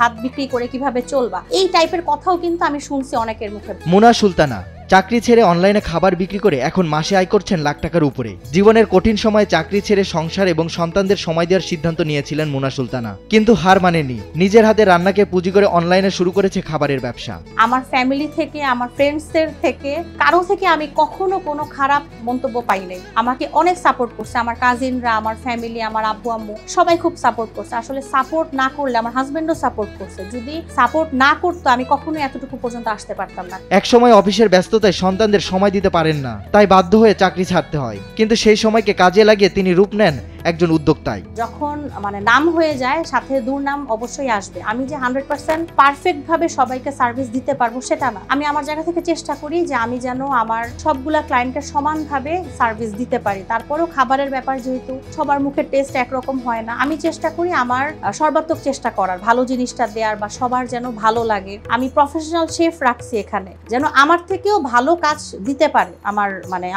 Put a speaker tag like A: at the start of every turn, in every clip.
A: ভাত বিক্রি করে কিভাবে চলবা, এই টাইপের কথাও কিন্তু আমি শুনছি অনেকের মুখে।
B: মুনা সুলতানা চাকরি ছেড়ে অনলাইনে খাবার বিক্রি করে এখন মাসে আয় করছেন লাখ টাকার উপরে। জীবনের কঠিন সময়ে চাকরি ছেড়ে সংসার এবং সন্তানদের সময় দেওয়ার সিদ্ধান্ত নিয়েছিলেন মুনা সুলতানা, কিন্তু হার মানেনি। নিজের হাতে রান্নাকে পুঁজি করে অনলাইনে শুরু করেছে খাবারের ব্যবসা।
A: আমার ফ্যামিলি থেকে, আমার ফ্রেন্ডসদের থেকে, কারো থেকে আমি কখনো কোনো খারাপ মন্তব্য পাই নাই। আমাকে অনেক সাপোর্ট করছে আমার কাজিনরা, আমার ফ্যামিলি, আমার আব্বু আম্মু সবাই খুব সাপোর্ট করছে। আসলে সাপোর্ট না করলে, আমার হাজবেন্ডও সাপোর্ট করছে, যদি সাপোর্ট না করতো আমি কখনো এতটুকু পর্যন্ত আসতে পারতাম না।
B: একসময় অফিসের ব্যস্ততায় সন্তানদের সময় দিতে পারেন না, তাই বাধ্য হয়ে চাকরি ছাড়তে হয়। কিন্তু সেই সময়কে কাজে লাগিয়ে তিনি রূপ নেন একজন উদ্যোক্তায়।
A: যখন নাম হয়ে যায়, সাথে দুর্নাম অবশ্যই আসবে। আমি যে 100% পারফেক্ট ভাবে সবাইকে সার্ভিস দিতে পারবো সেটা না। আমি আমার জায়গা থেকে চেষ্টা করি যে আমি যেন আমার সবগুলা ক্লায়েন্টের সমানভাবে সার্ভিস দিতে পারি। তারপরেও খাবারের ব্যাপার যেহেতু সবার মুখের টেস্ট একরকম হয় না, আমি চেষ্টা করি আমার সর্বাত্মক চেষ্টা করার, ভালো জিনিসটা দেওয়ার বা সবার যেন ভালো লাগে। আমি প্রফেশনাল শেফ রাখছি এখানে, যেন আমার থেকেও ভালো কাজ দিতে পারে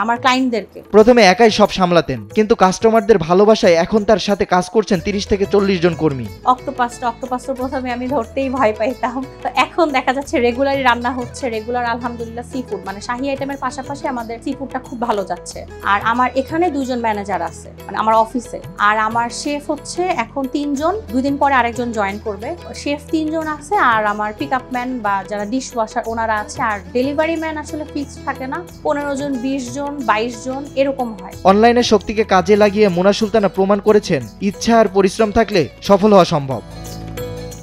A: আমার ক্লায়েন্টদেরকে।
B: প্রথমে একাই সব সামলাতেন, কিন্তু কাস্টমারদের ভালোবাসায় এখন তার সাথে কাজ করছেন 30 থেকে 40 জন কর্মী।
A: অক্টোপাসটা প্রথমে আমি ধরতেই ভয় পাইতাম, তো এখন দেখা যাচ্ছে রেগুলারই রান্না হচ্ছে, রেগুলার আলহামদুলিল্লাহ সি ফুড শাহী আইটেমের পাশাপাশি আমাদের সি ফুডটা খুব ভালো যাচ্ছে। আর আমার এখানে 2 জন ম্যানেজার আছে আমার অফিসে, আর আমার শেফ হচ্ছে এখন 3 জন, 2 দিন পরে আরেকজন জয়েন করবে। শেফ 3 জন আছে, আর আমার পিক আপ ম্যান বা যারা ডিশ ওয়াশার ওনারা আছে, আর ডেলিভারি ম্যান আসলে ফিক্সড থাকে না, 15 জন, 20 জন, 22 জন এরকম হয়।
B: অনলাইনের শক্তিকে কাজে লাগিয়ে মুনা সুলতানা প্রমাণ করেছেন ইচ্ছা আর পরিশ্রম থাকলে সফল হওয়া সম্ভব।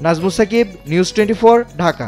B: নাজমুস সাকিব, নিউজ 24, ঢাকা।